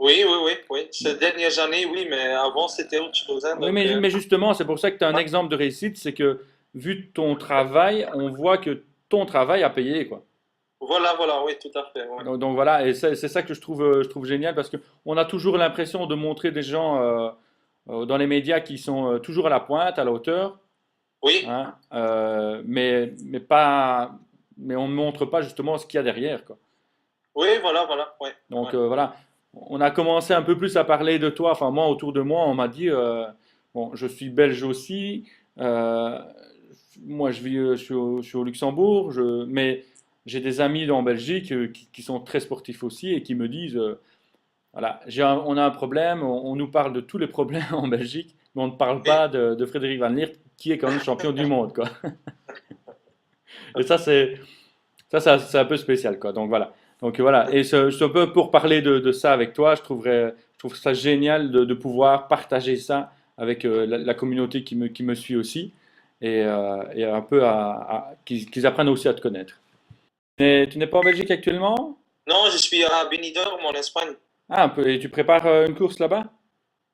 Oui, oui, oui, oui. Ces dernières années, oui, mais avant, c'était autre chose, hein, Oui, donc, mais justement, c'est pour ça que tu as un ouais. exemple de réussite, c'est que vu ton travail, on voit que ton travail a payé, quoi. Voilà, voilà, oui, tout à fait, ouais. Donc voilà, et c'est ça que je trouve génial parce que on a toujours l'impression de montrer des gens dans les médias qui sont toujours à la pointe, à la hauteur, Oui, hein, mais pas, mais on ne montre pas justement ce qu'il y a derrière, quoi. oui, voilà, voilà, ouais, Donc ouais. voilà, on a commencé un peu plus à parler de toi. Enfin moi, autour de moi, on m'a dit, bon, je suis belge aussi. euh, Moi, je suis au Luxembourg, mais j'ai des amis en Belgique qui sont très sportifs aussi et qui me disent, voilà, on a un problème, on nous parle de tous les problèmes en Belgique, mais on ne parle Oui, pas de Frédéric Van Lier, qui est quand même champion du monde, quoi. Et c'est un peu spécial, quoi. Donc voilà. Donc voilà. Et ce peu pour parler de ça avec toi, je trouve ça génial de pouvoir partager ça avec la communauté qui me suit aussi et un peu qu'ils apprennent aussi à te connaître. Et tu n'es pas en Belgique actuellement? non, je suis à Benidorm en Espagne. Ah, un peu. Et tu prépares une course là-bas?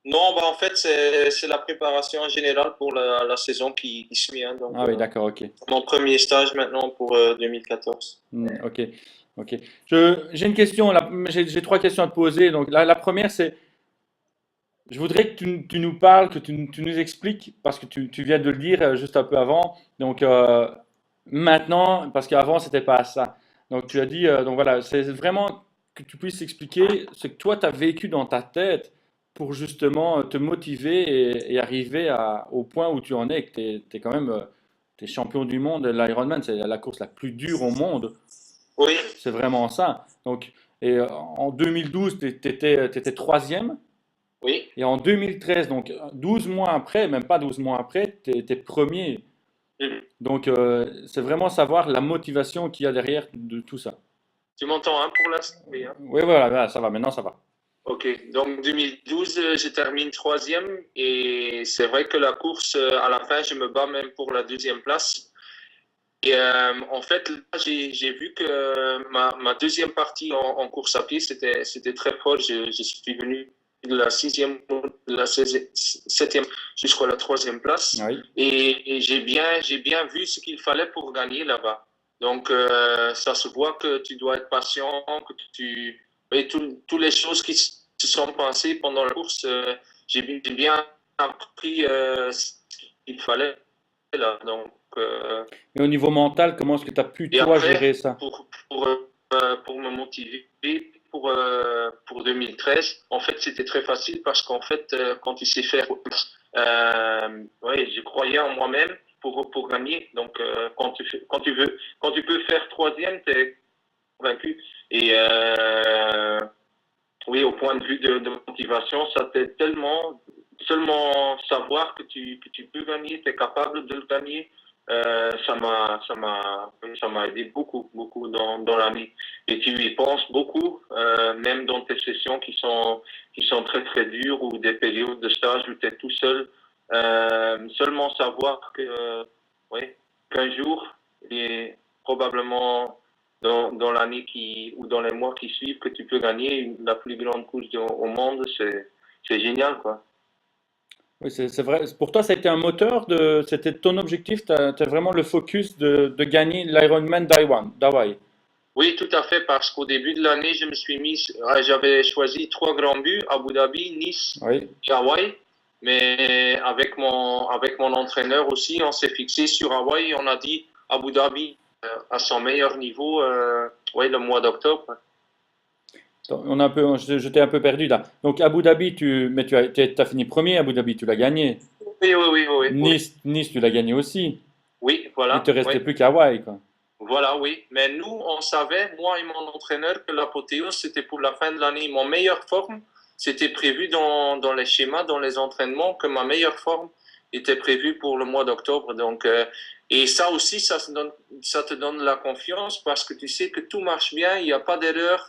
Non, bah en fait, c'est la préparation générale pour la saison qui suit, hein, donc Ah oui, d'accord, ok. mon premier stage maintenant pour 2014. Ok, ok. J'ai une question, là, j'ai trois questions à te poser. Donc la première, c'est, je voudrais que tu nous parles, que tu nous expliques, parce que tu viens de le dire juste un peu avant. Donc maintenant, parce qu'avant, c'était pas ça. Donc tu as dit, donc voilà, c'est vraiment que tu puisses expliquer ce que toi, tu as vécu dans ta tête pour justement te motiver et arriver au point où tu en es, que tu es, quand même t'es champion du monde de l'Ironman, c'est la course la plus dure au monde. Oui, C'est vraiment ça. Donc, et en 2012, tu étais troisième. oui. Et en 2013, donc 12 mois après, même pas 12 mois après, tu étais premier. Mhm. Donc, c'est vraiment savoir la motivation qu'il y a derrière de tout ça. Tu m'entends, hein, pour l'instant? Oui, hein. Oui, voilà, voilà, ça va, maintenant ça va. Ok, donc 2012, je termine troisième et c'est vrai que la course, à la fin, je me bats même pour la deuxième place. Et en fait, là, j'ai vu que ma deuxième partie en course à pied, c'était très fort. Je suis venu de la sixième, de la septième jusqu'à la troisième place. Oui. Et j'ai bien vu ce qu'il fallait pour gagner là-bas. Donc, ça se voit que tu dois être patient, que et toutes les choses qui se sont passées pendant la course, j'ai bien appris ce qu'il fallait là. Donc, Et au niveau mental, comment est-ce que tu as pu, et toi, après, gérer ça? pour me motiver pour 2013, en fait, c'était très facile parce qu'en fait, quand tu sais faire, ouais, je croyais en moi-même pour gagner. Donc, quand tu peux faire troisième, tu es convaincu. Et oui, au point de vue de motivation, ça t'aide tellement, seulement savoir que tu peux gagner, tu es capable de le gagner. Ça m'a aidé beaucoup, beaucoup dans l'année. Et tu y penses beaucoup, même dans tes sessions qui sont très, très dures ou des périodes de stage où tu es tout seul. Seulement savoir que, oui, qu'un jour, et probablement dans l'année ou dans les mois qui suivent que tu peux gagner la plus grande course au monde, c'est génial, quoi. Oui, c'est vrai. Pour toi, ça a été un moteur c'était ton objectif, tu as vraiment le focus de gagner l'Ironman d'Hawaï. Oui, tout à fait, parce qu'au début de l'année, je me suis mis, j'avais choisi trois grands buts, Abu Dhabi, Nice Oui. et Hawaï. Mais avec mon entraîneur aussi, on s'est fixé sur Hawaï. On a dit Abu Dhabi à son meilleur niveau, ouais, le mois d'octobre. On a un peu, je t'ai un peu perdu là. Donc Abu Dhabi, mais t'as fini premier, Abu Dhabi, tu l'as gagné. Oui, oui, oui, oui, oui. Nice, tu l'as gagné aussi. Oui, Il te voilà, oui. restait plus qu'Hawaï, quoi. Voilà, oui. Mais nous, on savait, moi et mon entraîneur, que l'apothéose, c'était pour la fin de l'année. Mon meilleure forme, c'était prévu dans les schémas, dans les entraînements, que ma meilleure forme était prévue pour le mois d'octobre. Donc, et ça aussi, ça te donne la confiance parce que tu sais que tout marche bien, il n'y a pas d'erreur,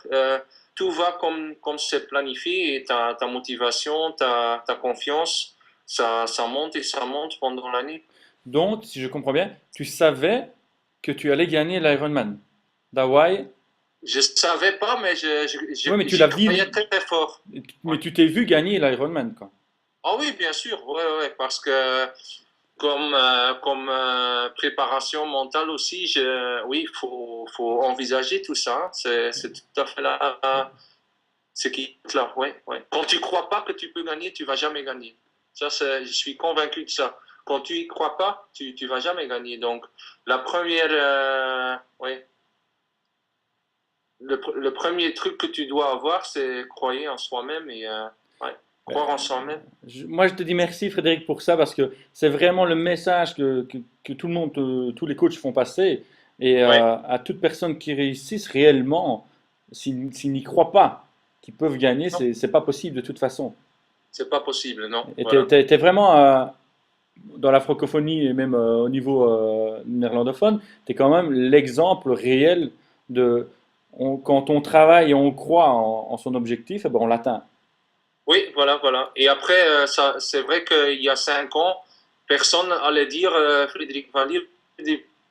tout va comme c'est planifié et ta motivation, ta confiance, ça monte et ça monte pendant l'année. Donc, si je comprends bien, tu savais que tu allais gagner l'Ironman d'Hawaï. Je savais pas, mais Oui, mais tu j'y l'as croyais vu, très très fort. Ouais. mais tu t'es vu gagner l'Ironman, quoi. Ah oui, bien sûr, ouais, ouais, parce que comme préparation mentale aussi, oui, faut envisager tout ça, hein. C'est tout à fait là, ce qui est là, ouais, ouais. Quand tu crois pas que tu peux gagner, tu vas jamais gagner. Ça, je suis convaincu de ça. Quand tu y crois pas, tu vas jamais gagner. Donc, la première, ouais, le premier truc que tu dois avoir, c'est croire en soi-même et ouais, croire en soi-même. Moi, je te dis merci, Frédéric, pour ça, parce que c'est vraiment le message que tout le monde, tous les coachs font passer. Et Ouais, à toute personne qui réussisse réellement, s'ils n'y croient pas, qu'ils peuvent gagner, non, c'est pas possible de toute façon. c'est pas possible, non. Et Voilà. t'es vraiment dans la francophonie et même au niveau néerlandophone, tu es quand même l'exemple réel de quand on travaille et on croit en son objectif, eh ben on l'atteint. Oui, voilà, voilà. Et après, ça, c'est vrai qu'il y a 5 ans, personne allait dire Frédéric Vallier,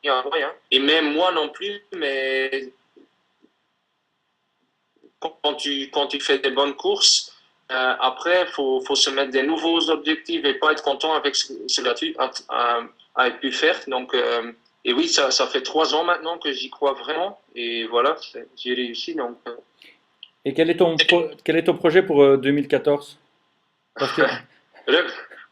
hein. Et même moi non plus, mais quand tu fais des bonnes courses, après, faut se mettre des nouveaux objectifs et pas être content avec ce que tu as pu faire. Donc, et oui, ça fait 3 ans maintenant que j'y crois vraiment. Et voilà, j'ai réussi. Donc, Et quel est ton projet pour 2014? Parce que,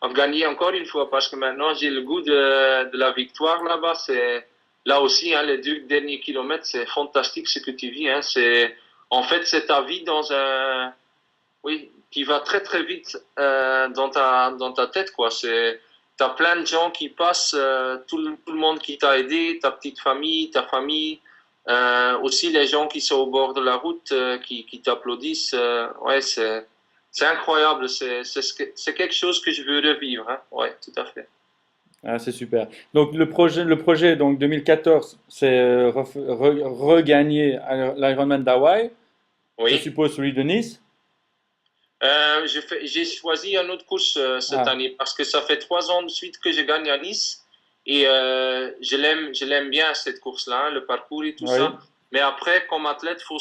on gagner encore une fois parce que maintenant j'ai le goût de la victoire là-bas. C'est là aussi, hein, les 2 derniers kilomètres, c'est fantastique ce que tu vis. Hein. En fait, c'est ta vie dans un, oui, qui va très très vite dans ta tête, quoi. T'as plein de gens qui passent, tout le monde qui t'a aidé, ta petite famille, ta famille, aussi les gens qui sont au bord de la route, qui t'applaudissent. Ouais, c'est incroyable. C'est quelque chose que je veux revivre. Hein. Ouais, tout à fait. ah, c'est super. Donc le projet donc 2014, c'est regagner l'Ironman d'Hawaï, je Oui. suppose celui de Nice. J'ai choisi une autre course cette Ah, année parce que ça fait 3 ans de suite que je gagne à Nice et je l'aime bien cette course-là, hein, le parcours et tout oui, ça. Mais après, comme athlète, faut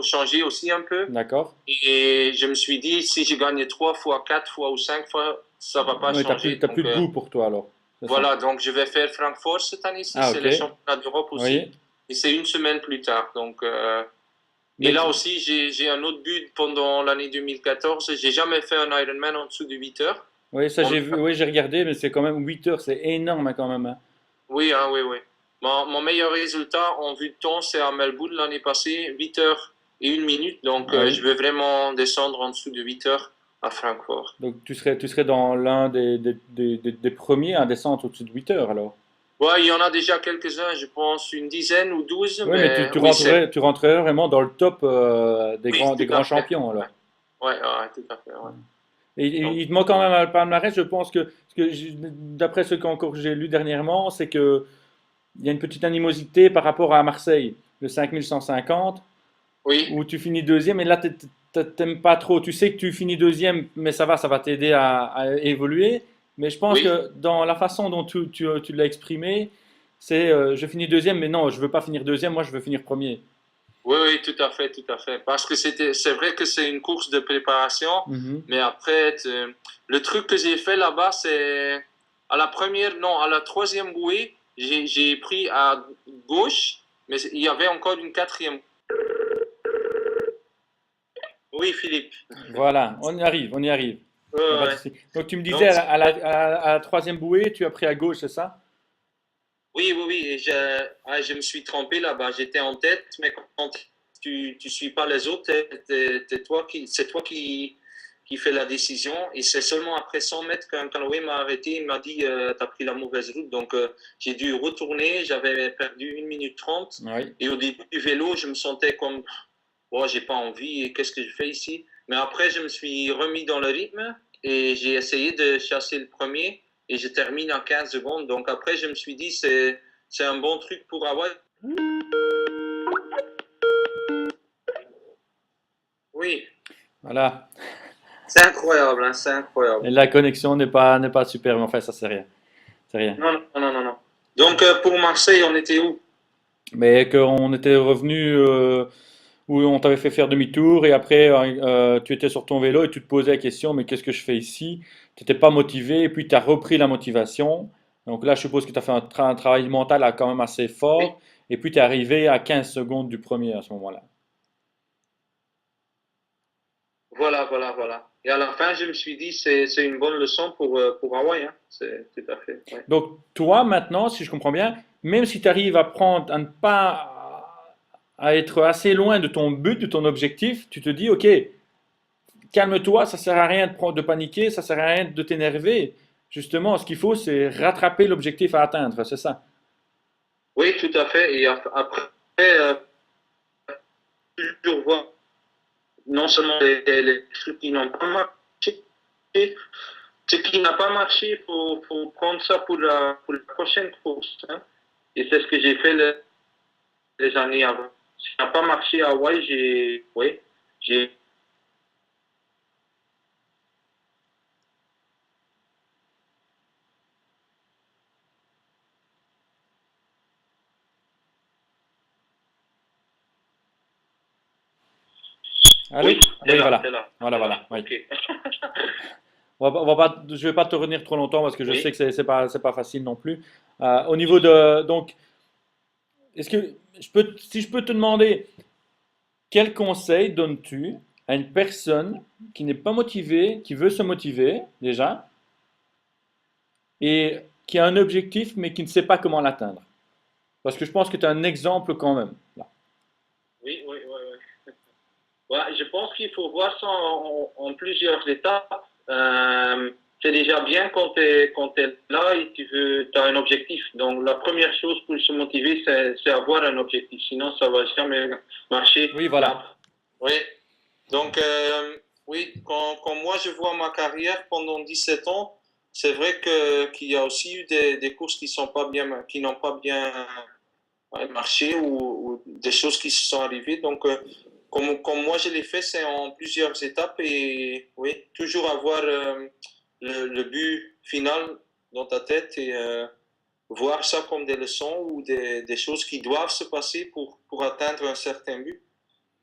changer aussi un peu. d'accord. Et je me suis dit, si je gagne 3 fois, 4 fois ou 5 fois, ça va pas Oui, changer. t'as plus Donc de goût pour toi alors, c'est ça. voilà, donc je vais faire Francfort cette année-ci, Ah, c'est ok. les championnats d'Europe aussi. Oui. Et c'est une semaine plus tard. Donc et Mais là aussi, j'ai un autre but pendant l'année 2014. J'ai jamais fait un Ironman en dessous de 8 heures. oui, ça Mon- j'ai vu, oui, j'ai regardé, mais c'est quand même 8 heures, c'est énorme hein, quand même, hein. oui, hein, oui, oui. Mon meilleur résultat en vue de temps, c'est à Melbourne l'année passée, 8 heures et 1 minute. Donc, je Oui. veux vraiment descendre en dessous de 8 heures à Francfort. Donc tu serais dans l'un des premiers à descendre au-dessus de 8 heures alors. Ouais, il y en a déjà quelques-uns, je pense une dizaine ou 12, Oui, mais tu, mais tu oui, rentrerais vraiment dans le top des oui, grands, tout des grands à fait. champions Ouais, alors. ouais, ouais, tout à fait. Ouais. Et Donc, il te manque quand même un palmarès, je pense d'après ce qu'encore j'ai lu dernièrement, c'est que il y a une petite animosité par rapport à Marseille, le 5150, oui, où tu finis deuxième, et là, t'aimes pas trop. Tu sais que tu finis deuxième, mais ça va t'aider à évoluer. Mais je pense oui. que dans la façon dont tu l'as exprimé, c'est je finis deuxième, mais non, je veux pas finir deuxième, moi je veux finir premier. Oui, oui, tout à fait, tout à fait. Parce que c'est vrai que c'est une course de préparation, Mhm. mais après, le truc que j'ai fait là-bas, c'est à la première, non, à la troisième bouée, j'ai pris à gauche, mais il y avait encore une quatrième. Oui, Philippe. Voilà, on y arrive, on y arrive. Ouais, Il n'y a pas de ouais. souci. Donc tu me disais Donc, à la troisième bouée, tu as pris à gauche, c'est ça? oui, oui, oui, et je me suis trompé là-bas. J'étais en tête, mais quand tu suis pas les autres, c'est toi qui fais la décision. Et c'est seulement après 100 mètres qu'un canoë m'a arrêté. Il m'a dit, tu as pris la mauvaise route. Donc, j'ai dû retourner. J'avais perdu 1 minute 30. Oui. Et au début du vélo, je me sentais comme, oh, j'ai pas envie. Et qu'est-ce que je fais ici? Mais après, je me suis remis dans le rythme et j'ai essayé de chasser le premier et je termine en 15 secondes. Donc après, je me suis dit, c'est un bon truc pour Hawaï. Oui, Voilà. c'est incroyable, hein, c'est incroyable. Et la connexion n'est pas super, mais enfin, ça, c'est rien. C'est rien. Non, non, non, non, non. Donc pour Marseille, on était où? Mais qu'on était revenu où on t'avait fait faire demi-tour et après tu étais sur ton vélo et tu te posais la question, mais qu'est-ce que je fais ici? Tu n'étais pas motivé et puis tu as repris la motivation. Donc là, je suppose que tu as fait un travail mental quand même assez Oui, fort et puis tu es arrivé à 15 secondes du premier à ce moment-là. voilà, voilà, voilà. Et à la fin, je me suis dit, c'est une bonne leçon pour Hawaï, hein. C'est tout à fait, ouais. Donc toi, maintenant, si je comprends bien, même si tu arrives à prendre, à ne pas à être assez loin de ton but, de ton objectif, tu te dis, ok, calme-toi, ça sert à rien de paniquer, ça sert à rien de t'énerver. Justement, ce qu'il faut, c'est rattraper l'objectif à atteindre, c'est ça. Oui, tout à fait. Et après, euh, toujours voir non seulement les trucs qui n'ont pas marché, ce qui n'a pas marché, faut prendre ça pour la prochaine course, hein. Et c'est ce que j'ai fait les années avant. Ce qui n'a pas marché à Hawaï, oui, j'ai, Allô? oui, Oui, t'es voilà. là, Voilà, t'es là. voilà. Oui. Ok. Je vais pas te retenir trop longtemps parce que je sais que Oui. c'est pas facile non plus. Au niveau donc, est-ce que si je peux te demander, quel conseil donnes-tu à une personne qui n'est pas motivée, qui veut se motiver déjà, et qui a un objectif mais qui ne sait pas comment l'atteindre? Parce que je pense que tu as un exemple quand même, là. Oui, oui, oui, oui. Ouais, je pense qu'il faut voir ça en plusieurs étapes. C'est déjà bien quand tu es là et tu as un objectif. Donc, la première chose pour se motiver, c'est avoir un objectif. Sinon, ça va jamais marcher. Oui, Mais voilà. oui, donc oui, quand moi je vois ma carrière pendant 17 ans, c'est vrai qu'il y a aussi eu des courses qui sont pas bien, qui n'ont pas bien marché ou des choses qui se sont arrivées. Donc, comme moi je l'ai fait, c'est en plusieurs étapes et oui, toujours avoir le but final dans ta tête et voir ça comme des leçons ou des choses qui doivent se passer pour atteindre un certain but.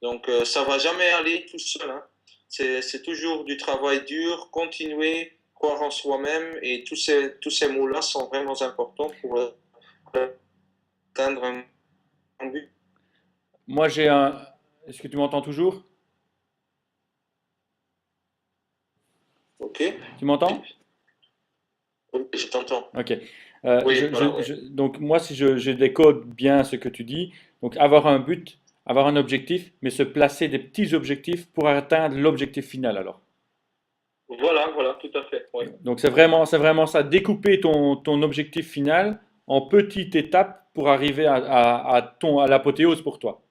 Donc, ça va jamais aller tout seul, hein. C'est toujours du travail dur, continuer, croire en soi-même et tous ces mots-là sont vraiment importants pour atteindre un but. Moi, j'ai un. Est-ce que tu m'entends toujours? Ok? Tu m'entends? Oui, je t'entends. Ok. Oui, voilà, oui. Donc, moi, si je décode bien ce que tu dis, donc avoir un but, avoir un objectif, mais se placer des petits objectifs pour atteindre l'objectif final alors. Voilà, voilà, tout à fait. Oui. Donc, c'est vraiment ça, découper ton objectif final en petites étapes pour arriver à l'apothéose pour toi.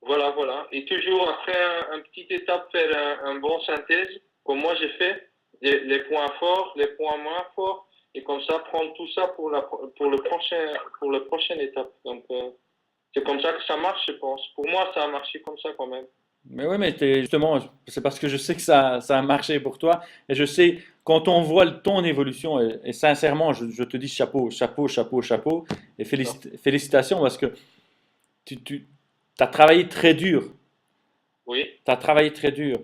Voilà, voilà. Et toujours après un petit étape, faire un bon synthèse, comme moi j'ai fait, les points forts, les points moins forts, et comme ça, prendre tout ça pour le prochaine étape. Donc, c'est comme ça que ça marche, je pense. Pour moi, ça a marché comme ça quand même. Mais oui, mais justement, c'est parce que je sais que ça a marché pour toi. Et je sais, quand on voit ton évolution, et sincèrement, je te dis chapeau, chapeau, chapeau, chapeau. Et Non. félicitations parce que tu as travaillé très dur. Oui. Tu as travaillé très dur.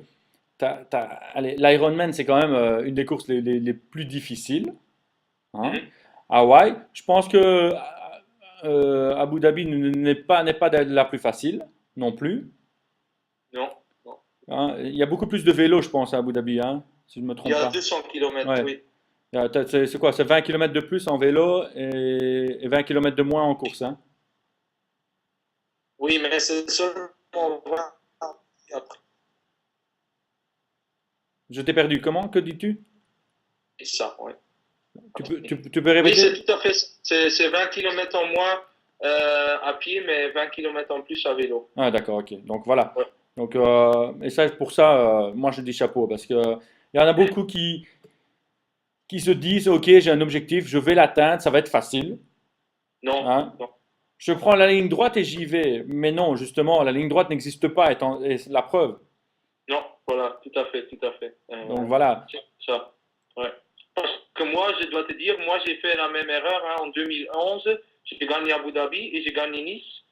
Allez, l'Ironman, c'est quand même une des courses les plus difficiles, hein. Mhm. Hawaï, je pense que Abu Dhabi n'est pas la plus facile non plus, Non, non. hein. Il y a beaucoup plus de vélos, je pense, à Abu Dhabi, hein, si je ne me Il y trompe a pas. 200 kilomètres, Ouais. oui. C'est quoi? C'est 20 km de plus en vélo et 20 km de moins en course, hein. Oui, mais c'est seulement 20 après Je t'ai perdu. Comment? Que dis-tu? ça, oui. Tu peux Oui, répéter? c'est tout à fait. C'est 20 kilomètres en moins à pied, mais 20 kilomètres en plus à vélo. Ah, d'accord, ok. Donc voilà. Ouais. Donc, et ça, pour ça, moi je dis chapeau parce que il y en a Mhm. beaucoup qui se disent, ok, j'ai un objectif, je vais l'atteindre, ça va être facile, Non, hein. non. Je prends la ligne droite et j'y vais. Mais non, justement, la ligne droite n'existe pas, et c'est la preuve. Non, voilà, tout à fait, tout à fait. Donc voilà. C'est ça. Ouais. Parce que moi, je dois te dire, moi, j'ai fait la même erreur, hein, en 2011. J'ai gagné Abu Dhabi et j'ai gagné Nice.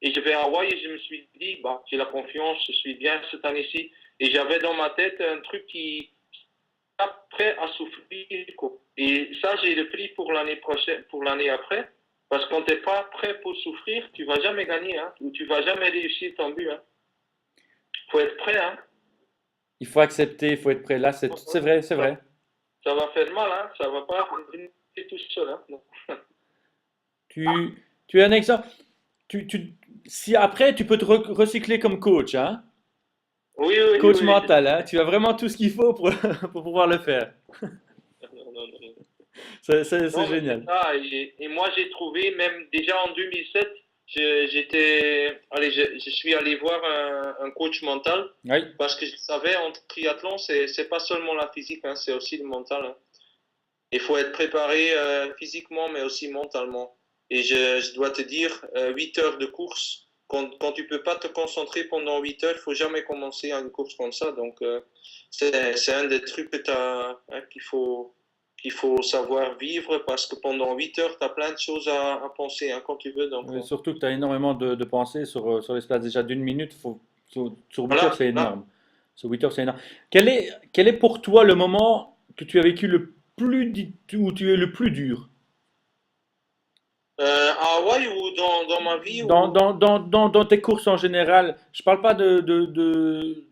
Et je vais à Hawaï et je me suis dit, bah, j'ai la confiance, je suis bien cette année-ci. Et j'avais dans ma tête un truc qui pas prêt à souffrir, quoi. Et ça, j'ai le prix pour l'année prochaine, pour l'année après. Parce que quand tu n'es pas prêt pour souffrir, tu vas jamais gagner, hein, ou tu vas jamais réussir ton but, hein. Faut être prêt, hein. Il faut accepter, il faut être prêt. Là, c'est vrai, c'est Ça, vrai. ça va faire mal, hein. Ça va pas venir tout seul, hein. Non. Tu es un exemple. Si après, tu peux te recycler comme coach, hein? Oui, oui, Coach oui. mental, hein? Tu as vraiment tout ce qu'il faut pour, pour pouvoir le faire. Non, non, non. C'est Non, mais c'est génial. ça. Et moi, j'ai trouvé, même déjà en 2007, je suis allé voir un coach mental Oui. parce que je savais, en triathlon, c'est pas seulement la physique, hein, c'est aussi le mental, hein. Il faut être préparé physiquement, mais aussi mentalement. Et je dois te dire, 8 heures de course, quand tu peux pas te concentrer pendant 8 heures, il faut jamais commencer une course comme ça. Donc, c'est un des trucs que hein, qu'il faut savoir vivre parce que pendant 8 heures, tu as plein de choses à penser, hein, quand tu veux. Donc, Oui, surtout que tu as énormément de pensées sur l'espace déjà d'une minute. Sur 8 heures, voilà, c'est là. énorme. Sur 8 heures, c'est énorme. Quel est pour toi le moment que tu as vécu le où tu es le plus dur? À Hawaï ou dans ma vie ou... Dans tes courses en général, je parle pas de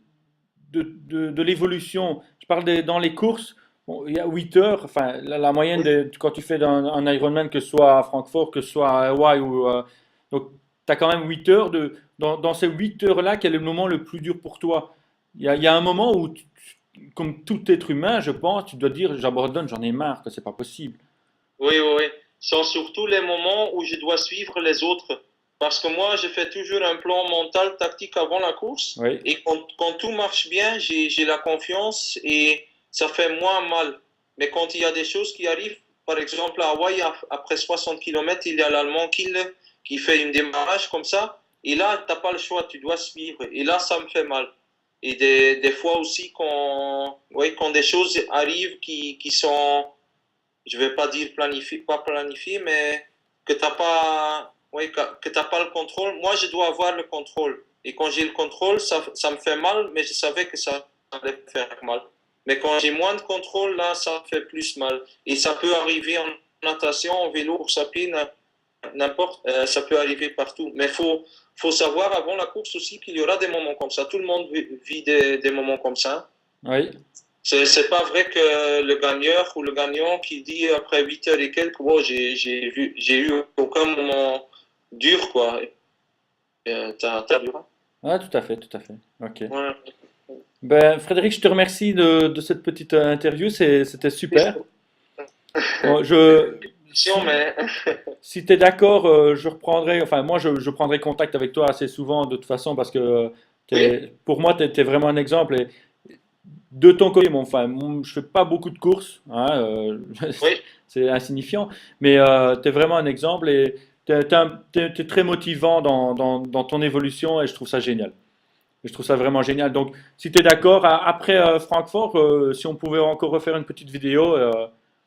l'évolution, je parle dans les courses. Bon, il y a 8 heures, enfin, la moyenne Oui. quand tu fais un Ironman, que ce soit à Francfort, que ce soit à Hawaï, donc tu as quand même 8 heures. Dans ces 8 heures-là, quel est le moment le plus dur pour toi? Il y a un moment où, comme tout être humain, je pense, tu dois dire, j'abandonne, j'en ai marre, que c'est pas possible. Oui, oui, oui. Ce sont surtout les moments où je dois suivre les autres. Parce que moi, je fais toujours un plan mental, tactique avant la course. Oui, Et quand tout marche bien, j'ai la confiance et ça fait moins mal. Mais quand il y a des choses qui arrivent, par exemple à Hawaï, après 60 kilomètres, il y a l'Allemand qui fait une démarrage comme ça. Et là, tu n'as pas le choix, tu dois suivre. Et là, ça me fait mal. Et des fois aussi, quand des choses arrivent qui sont, je vais pas dire planifié, pas planifié, mais que t'as pas, oui, que t'as pas le contrôle. Moi, je dois avoir le contrôle. Et quand j'ai le contrôle, ça me fait mal, mais je savais que ça allait faire mal. Mais quand j'ai moins de contrôle, là, ça me fait plus mal. Et ça peut arriver en natation, en vélo, course à pied, n'importe, ça peut arriver partout. Mais faut savoir avant la course aussi qu'il y aura des moments comme ça. Tout le monde vit des moments comme ça. oui. C'est pas vrai que le gagneur ou le gagnant qui dit après 8 heures et quelques, wow, j'ai eu aucun moment dur, quoi. T'as vu, hein? Ah, tout à fait, tout à fait. Ok. Ouais. Ben, Frédéric, je te remercie de cette petite interview, c'était super. Bon, Mais si tu es d'accord, je reprendrai, enfin moi je prendrai contact avec toi assez souvent de toute façon parce que oui, pour moi tu es vraiment un exemple. Et de ton côté, bon, enfin, je fais pas beaucoup de courses, hein, oui, c'est insignifiant, mais tu es vraiment un exemple et tu es, très motivant dans ton évolution et je trouve ça génial. Je trouve ça vraiment génial. Donc, si tu es d'accord, après Francfort, si on pouvait encore refaire une petite vidéo.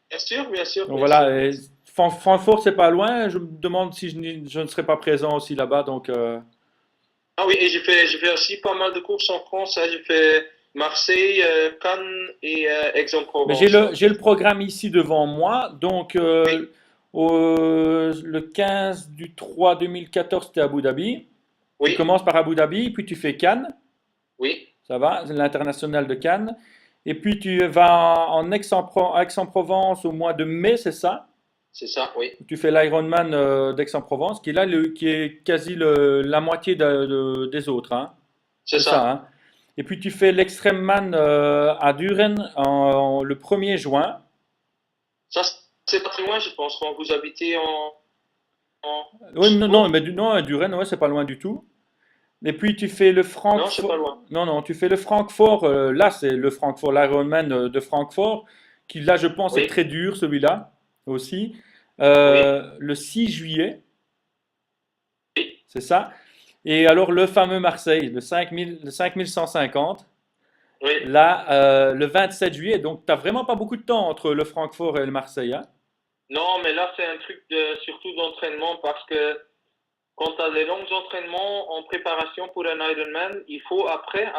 bien sûr, bien sûr, Donc bien sûr. voilà, et Francfort, c'est pas loin. Je me demande si je ne serai pas présent aussi là-bas. Donc, Ah oui, et j'ai fait aussi pas mal de courses en France, hein. J'ai fait Marseille, Cannes et mais Aix-en-Provence, hein. j'ai le programme ici devant moi. Donc, Oui, le 15 du 3 2014, c'était Abu Dhabi. Tu oui, commences par Abu Dhabi, puis tu fais Cannes. oui, Ça va, c'est l'international de Cannes. Et puis tu vas en Aix-en-Provence au mois de mai, c'est ça? c'est ça, oui, Tu fais l'Ironman d'Aix-en-Provence, qui est là, qui est quasi la moitié des autres, hein. c'est C'est ça, ça. hein. Et puis tu fais l'Extreme à Duren le 1er juin. Ça, c'est pas très loin, je pense, quand vous habitez en Oui, non, non, Sport. mais non, à Duren, ouais, c'est pas loin du tout. Et puis tu fais le Non, c'est pas Francfort. loin. Non, non, tu fais le Francfort. Là, c'est le Francfort, l'Ironman de Francfort, qui là, je pense, est Oui, très dur, celui-là aussi. oui, Le 6 juillet, oui, c'est ça. Et alors, le fameux Marseille, le 5150, oui. là, le 27 juillet. Donc, tu n'as vraiment pas beaucoup de temps entre le Francfort et le Marseille, hein. Non, mais là, c'est un truc surtout d'entraînement parce que Quant à les longs entraînements en préparation pour un Ironman, il faut après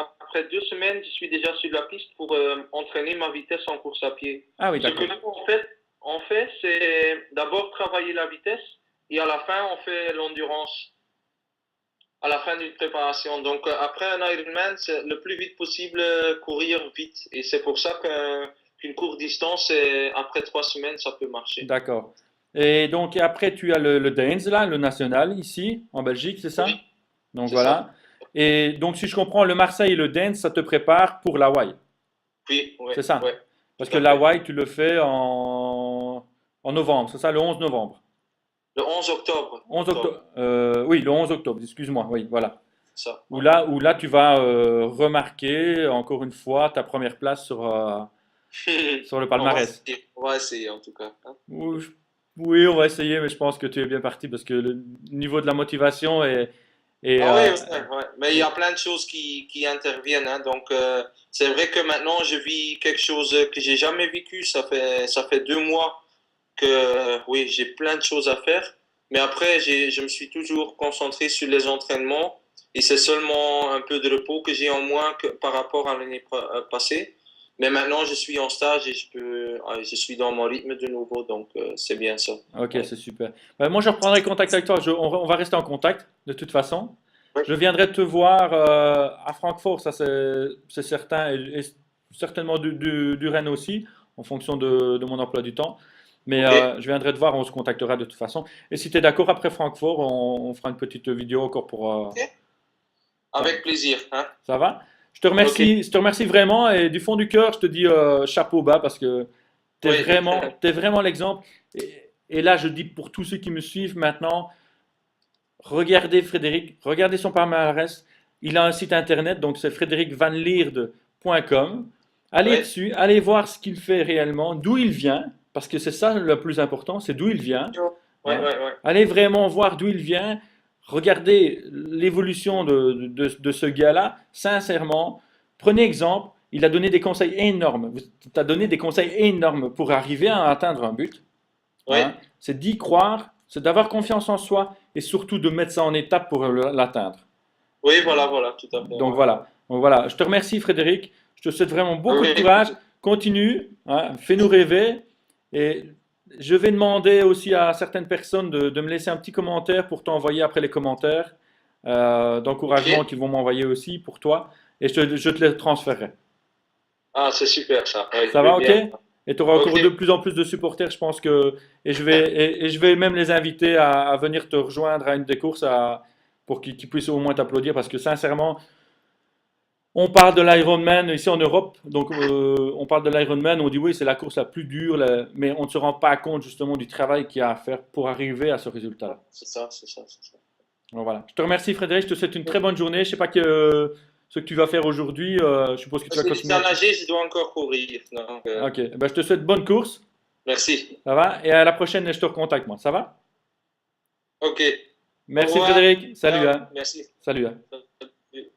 2 semaines, je suis déjà sur la piste pour entraîner ma vitesse en course à pied. Ah oui, Ce que d'accord. nous, on fait, c'est d'abord travailler la vitesse et à la fin, on fait l'endurance à la fin d'une préparation. Donc, après un Ironman, c'est le plus vite possible courir vite. Et c'est pour ça qu'une courte distance, après 3 semaines, ça peut marcher. D'accord. Et donc après, tu as le Danes, là, le national, ici, en Belgique, c'est Oui, ça? Donc c'est ça. voilà. Et donc, si je comprends, le Marseille et le Danes, ça te prépare pour l'Hawaï. Oui, oui, C'est ça. oui, Parce tout que à fait. l'Hawaï, tu le fais en novembre, c'est ça, le 11 novembre. Le 11 octobre. 11 octobre. Oui, le 11 octobre, excuse-moi. Oui, voilà. C'est ça. Où Ouais. là, tu vas remarquer, encore une fois, ta première place sur le palmarès. On va essayer en tout cas, hein. Oui, oui, on va essayer, mais je pense que tu es bien parti parce que le niveau de la motivation est, Ah oui, ouais, ouais. Mais il y a plein de choses qui interviennent, hein. Donc, c'est vrai que maintenant, je vis quelque chose que j'ai jamais vécu. Ça fait 2 mois que, oui, j'ai plein de choses à faire. Mais après, je me suis toujours concentré sur les entraînements. Et c'est seulement un peu de repos que j'ai en moins que par rapport à l'année passée. Mais maintenant, je suis en stage et je suis dans mon rythme de nouveau. Donc, c'est bien ça. ok, Ouais. c'est super. Moi, je reprendrai contact avec toi. On va rester en contact de toute façon. Oui. Je viendrai te voir à Francfort, ça c'est certain, et certainement du Rennes aussi, en fonction de mon emploi du temps. Mais OK. je viendrai te voir, on se contactera de toute façon. Et si tu es d'accord, après Francfort, on fera une petite vidéo encore pour... OK. ça, Avec plaisir, hein. ça va? OK. Je te remercie vraiment et du fond du cœur, je te dis chapeau bas parce que Oui. t'es vraiment l'exemple. Et là, je dis pour tous ceux qui me suivent maintenant, regardez Frédéric, regardez son palmarès. Il a un site internet, donc c'est frédéricvanlierde.com. Allez Oui. dessus, allez voir ce qu'il fait réellement, d'où il vient, parce que c'est ça le plus important, c'est d'où il vient. Ouais, Hein. ouais, ouais. Allez vraiment voir d'où il vient. Regardez l'évolution de ce gars-là, sincèrement. Prenez exemple, il a donné des conseils énormes. Tu as donné des conseils énormes pour arriver à atteindre un but. Oui. Hein. C'est d'y croire, c'est d'avoir confiance en soi et surtout de mettre ça en étape pour l'atteindre. Oui, voilà, voilà, tout à fait. Donc Ouais, voilà. ouais. Donc voilà. Je te remercie Frédéric. Je te souhaite vraiment beaucoup de Oui, courage. Continue, hein, fais-nous rêver. Et je vais demander aussi à certaines personnes de me laisser un petit commentaire pour t'envoyer après les commentaires d'encouragement OK. qu'ils vont m'envoyer aussi pour toi. Et je te les transférerai. Ah, c'est super ça. Oui, Ça je veux va, ok? bien. Et tu auras OK. encore de plus en plus de supporters, je pense que. Et je vais même les inviter à venir te rejoindre à une des courses pour qu'ils puissent au moins t'applaudir parce que sincèrement, on parle de l'Ironman ici en Europe, donc on parle de l'Ironman, on dit oui, c'est la course la plus dure, mais on ne se rend pas compte justement du travail qu'il y a à faire pour arriver à ce résultat-là. C'est ça, c'est ça, c'est ça. Donc voilà. Je te remercie Frédéric, je te souhaite une très bonne journée. Je ne sais pas ce que tu vas faire aujourd'hui, je suppose que tu vas Parce que continuer. à nager, je dois encore courir. Donc, Ok, ben, je te souhaite bonne course, merci. ça va? Et à la prochaine, je te recontacte moi, ça va? OK. Au Merci revoir. Frédéric, salut Ciao. hein. Merci. Salut hein. Salut.